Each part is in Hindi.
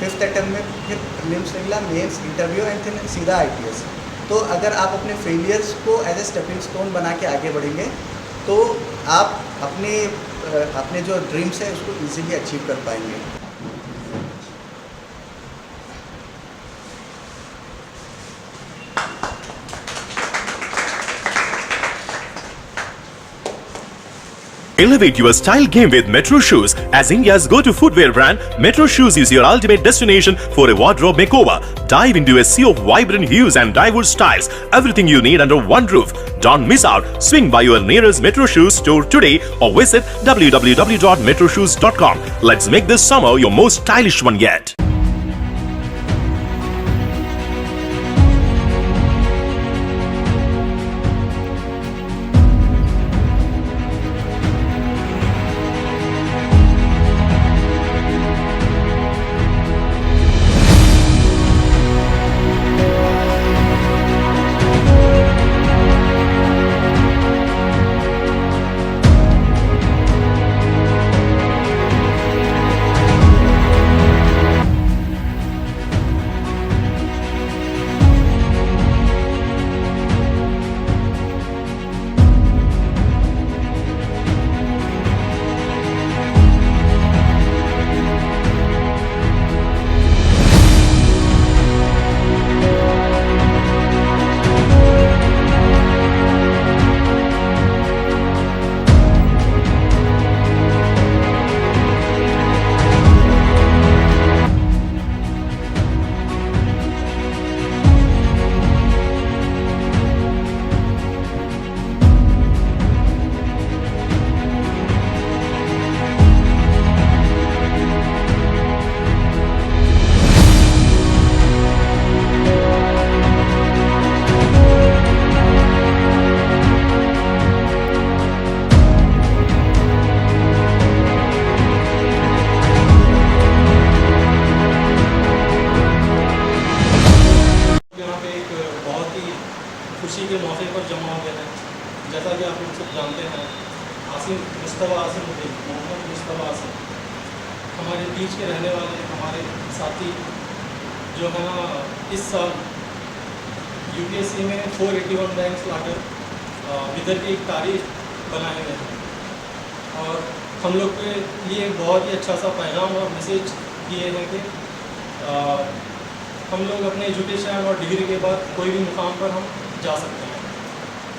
5th अटेम्प्ट में फिर प्रीलिम्स निकला, मेंस, इंटरव्यू एंड फिर सीधा IPS। तो अगर आप अपने फेलियर्स को एज ए स्टेपिंग स्टोन बना के आगे बढ़ेंगे तो आप अपने जो ड्रीम्स है उसको ईजिली अचीव कर पाएंगे। Elevate your style game with Metro Shoes. As India's go-to footwear brand, Metro Shoes is your ultimate destination for a wardrobe makeover. Dive into a sea of vibrant hues and diverse styles. Everything you need under one roof. Don't miss out. Swing by your nearest Metro Shoes store today or visit www.metroshoes.com. Let's make this summer your most stylish one yet. खुशी के मौके पर जमा हो गए हैं। जैसा कि आप लोग सब जानते हैं, मुस्तफ़ा आसिम मोहम्मद मुस्तफ़ा आसिम हमारे बीच के रहने वाले हमारे साथी जो है ना, इस साल UPSC में 481 रैंक्स लाकर इधर की एक तारीख बनाए हुए हैं और हम लोग के लिए एक बहुत ही अच्छा सा पैगाम और मैसेज दिए हैं कि हम लोग अपने एजुकेशन और डिग्री के बाद कोई भी मुकाम पर हम जा सकते हैं।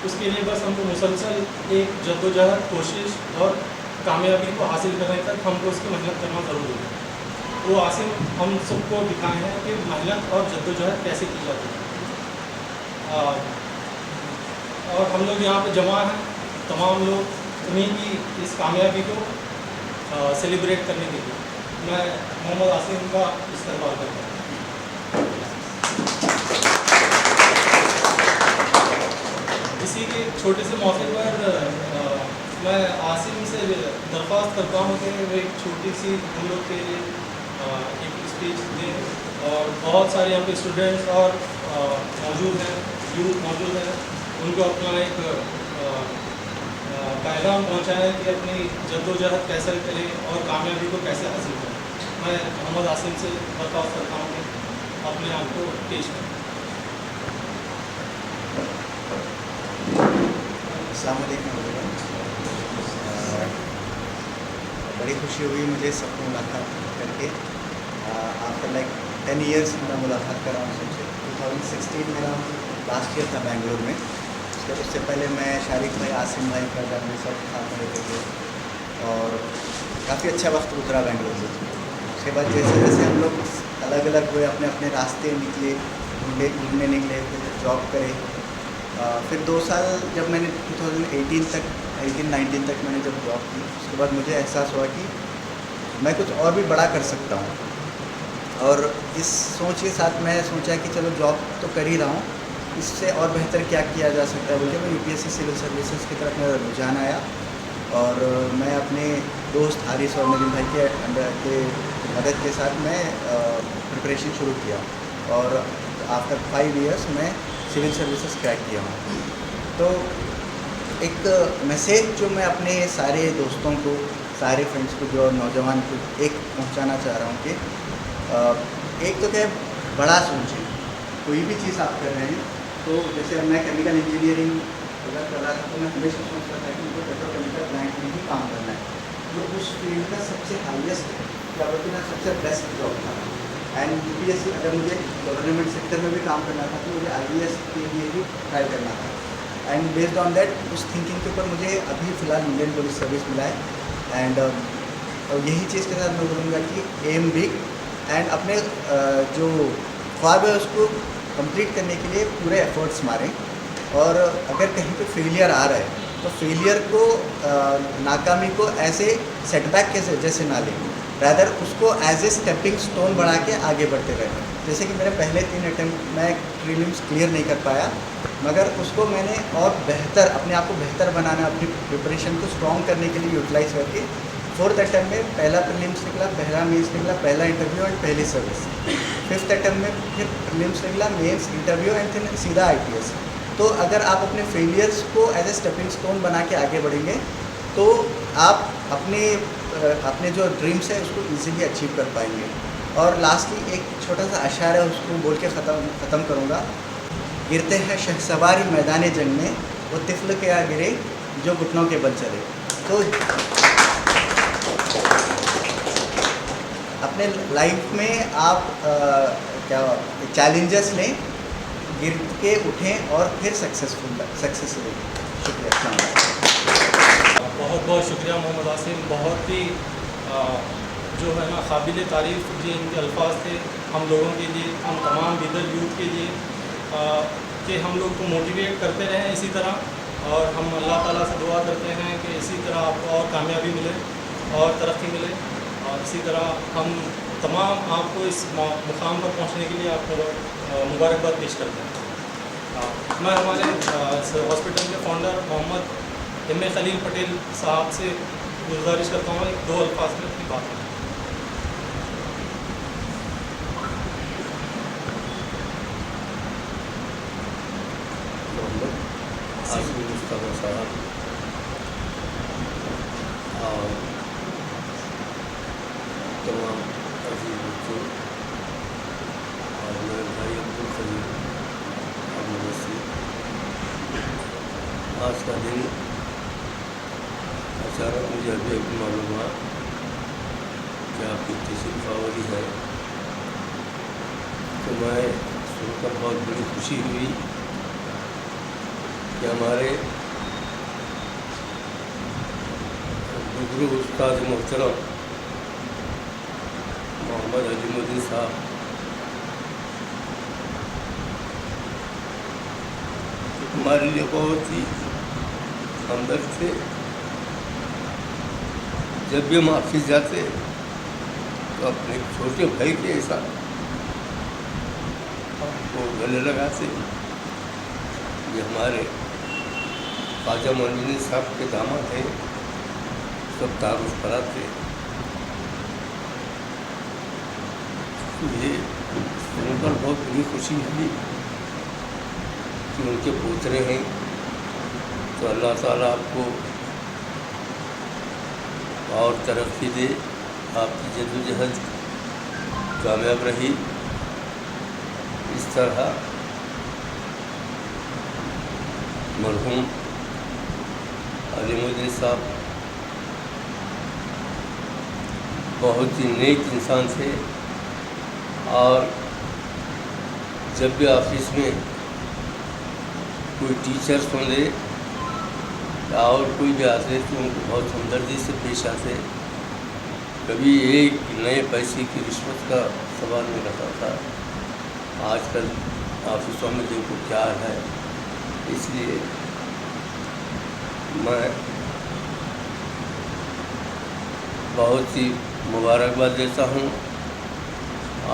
उसके लिए बस हमको मुसलसल एक जद्दोजहद, कोशिश और कामयाबी को हासिल करने तक हमको उसकी मेहनत करना ज़रूरी है। वो आसिम हम सबको दिखाए हैं कि मेहनत और जद्दोजहद कैसे की जाती है। और हम लोग यहाँ पे जमा हैं, तमाम लोग उन्हीं की इस कामयाबी को सेलिब्रेट करने के लिए मैं मोहम्मद आसिम का इस्तेमाल करता हूँ। इसी के छोटे से मौके पर मैं आसिम से दरख्वास्त करता हूँ कि वो एक छोटी सी हम लोग के लिए एक स्पीच दें और बहुत सारे यहाँ पे स्टूडेंट्स और मौजूद हैं, यूथ मौजूद हैं, उनको अपना एक पैगाम पहुँचाएँ कि अपनी जद्दोजहद कैसे करें और कामयाबी को कैसे हासिल करें। मैं मोहम्मद आसिम से दरख्वास्त करता हूँ कि अपने आप को पेश करें। अस्सलाम वालेकुम। बड़ी खुशी हुई मुझे सबको मुलाकात करके। आफ्टर लाइक 10 ईयर्स मैं मुलाकात कर रहा हूँ सबसे। 2016 मेरा लास्ट ईयर था बेंगलुरु में। उससे पहले मैं शारिक भाई, आसिम भाई का जब सब साथ में रहते थे और काफ़ी अच्छा वक्त गुजरा बेंगलुरु में। उसके बाद जैसे जैसे हम लोग अलग अलग हुए, अपने अपने रास्ते निकले, घूमने निकले, फिर जॉब करे। फिर 2 साल जब मैंने 2018-19 तक मैंने जब जॉब की, उसके बाद मुझे एहसास हुआ कि मैं कुछ और भी बड़ा कर सकता हूँ। और इस सोच के साथ मैं सोचा कि चलो जॉब तो कर ही रहा हूँ, इससे और बेहतर क्या किया जा सकता है। मुझे मैं UPSC सिविल सर्विसेज की तरफ मेरा रुझान आया और मैं अपने दोस्त हारिस और नजीम भाई के मदद के साथ मैं प्रिपरेशन शुरू किया और आफ्टर 5 ईयर्स मैं सिविल सर्विसेज क्रैक किया हूँ। तो एक मैसेज जो मैं अपने सारे दोस्तों को, सारे फ्रेंड्स को, जो नौजवान को एक पहुँचाना चाह रहा हूँ कि एक तो क्या है, बड़ा सोचें। कोई भी चीज़ आप कर रहे हैं, तो जैसे अब मैं केमिकल इंजीनियरिंग अगर कर रहा था तो मैं हमेशा सोचता था कि मुझे पेट्रोकेमिकल प्लांट में ही काम करना है, जो उस फील्ड का सबसे हाईएस्ट क्या बोलते हैं, सबसे बेस्ट जॉब था। एंड यूपीएससी अगर मुझे गवर्नमेंट सेक्टर में भी काम करना था तो मुझे आईएएस के लिए भी ट्राई करना था। एंड बेस्ड ऑन दैट उस थिंकिंग के ऊपर मुझे अभी फ़िलहाल इंडियन पुलिस सर्विस मिला है। एंड यही चीज़ के साथ मैं बोलूँगा कि एम बिग एंड अपने जो ख्वाब है उसको कंप्लीट करने के लिए पूरे एफर्ट्स मारें। और अगर कहीं पे फेलियर आ रहा है तो फेलियर को नाकामी को ऐसे सेटबैक के जैसे ना लें, रैदर उसको एज ए स्टेपिंग स्टोन बढ़ा के आगे बढ़ते रहें। जैसे कि मेरे पहले 3 अटैम्प्ट मैं प्रीलिम्स क्लियर नहीं कर पाया, मगर उसको मैंने और बेहतर अपने आप को बेहतर बनाना, अपनी प्रिपरेशन को स्ट्रॉन्ग करने के लिए यूटिलाइज करके 4th अटैम्प्ट में पहला प्रीलिम्स निकला, पहला मेंस निकला, पहला इंटरव्यू एंड पहली सर्विस। 5th अटैम्प्ट में फिर प्रीलिम्स निकला, मेंस, इंटरव्यू एंड फिर सीधा आईपीएस। तो अगर आप अपने फेलियर्स को एज ए स्टेपिंग स्टोन बना के आगे बढ़ेंगे तो आप अपने जो ड्रीम्स है उसको इजीली अचीव कर पाएंगे। और लास्टली एक छोटा सा अशार है, उसको बोल के ख़त्म करूँगा। गिरते हैं शहसवारी मैदान जंग में, वो तिफल के आ गिरे जो घुटनों के बल चले। तो अपने लाइफ में आप क्या चैलेंजेस लें, गिर के उठें और फिर सक्सेस लें। शुक्रिया। बहुत बहुत शुक्रिया मोहम्मद आसिम। बहुत ही जो है ना काबिल तारीफ़ जी इनके अल्फाज थे हम लोगों के लिए, हम तमाम बिदर यूथ के लिए, कि हम लोग को मोटिवेट करते रहें इसी तरह। और हम अल्लाह ताला से दुआ करते हैं कि इसी तरह आपको और कामयाबी मिले और तरक्की मिले। और इसी तरह हम तमाम आपको इस मुकाम पर पहुंचने के लिए आपको मुबारकबाद पेश करते हैं। मैं हमारे हॉस्पिटल के founder Mohammed M A Khalil Patel Sahab से गुजारिश करता हूँ 2 अल्फाज में अपनी बात करें। आसिम मुस्तफा साहब और तमाम अजीज बच्चों और मेरे भाई अब्दुल खलील अब्दुल रसीद, आज का दिन अचानक मुझे अभी मालूम हुआ कि आपकी तशरीफ आवरी है, तो मैं सुनकर बहुत बड़ी खुशी हुई कि हमारे बुजुर्ग उस्ताद मोहतरम मोहम्मद अजीमुद्दीन साहब हमारे लिए बहुत ही हमदर्द थे। जब भी हम ऑफिस जाते तो अपने छोटे भाई के साथ वो गले लगाते। ये हमारे ख्वाजा मोइनुद्दीन साहब के दामाद थे, सब तारुफ कराते। ये सुनकर बहुत बड़ी खुशी हुई कि उनके पोतरे हैं, तो अल्लाह ताला आपको और तरक्की दे, आपकी जद्दोजहद कामयाब रही। इस तरह मरहूम अलीमुद्दीन साहब बहुत ही नेक इंसान थे और जब भी ऑफिस में कोई टीचर सुने और कोई भी आते तो उनको बहुत हमदर्दी से पेश आते। कभी एक नए पैसे की रिश्वत का सवाल नहीं रहता था। आजकल ऑफिसों में देखो क्या है, इसलिए मैं बहुत ही मुबारकबाद देता हूँ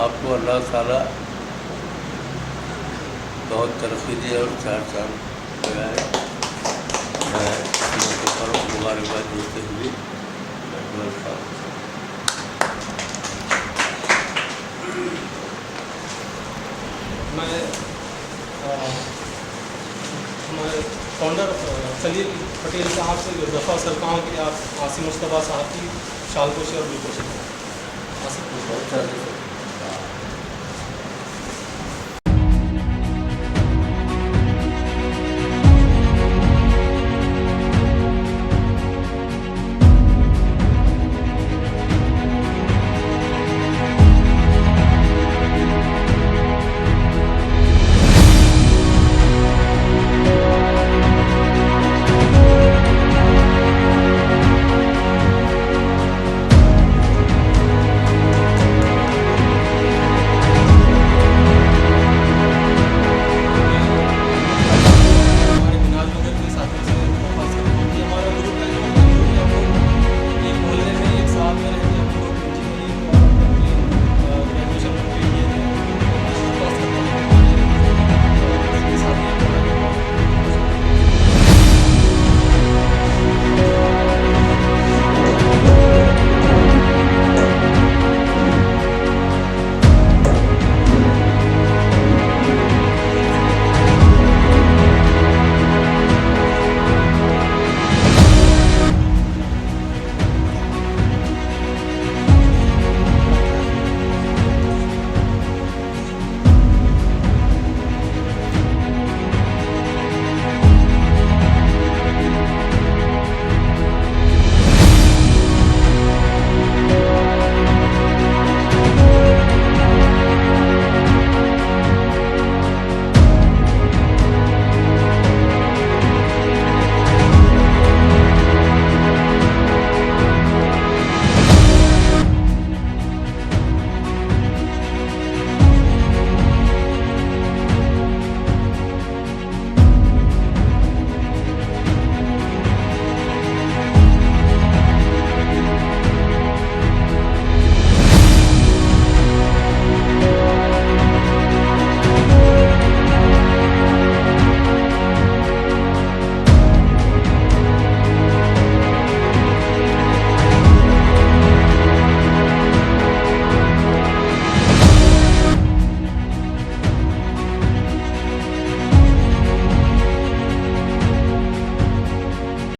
आपको। अल्लाह ताला बहुत तरक्की दे और 4 चांद लगाए। मैं मौके पर मुबारकबाद देते हुए मैं हमारे फाउंडर खलील पटेल साहब से दफ़ा सरता हूँ कि आप आसिम मुस्तफा साहब की शालपोशी और बिलपोशी बहुत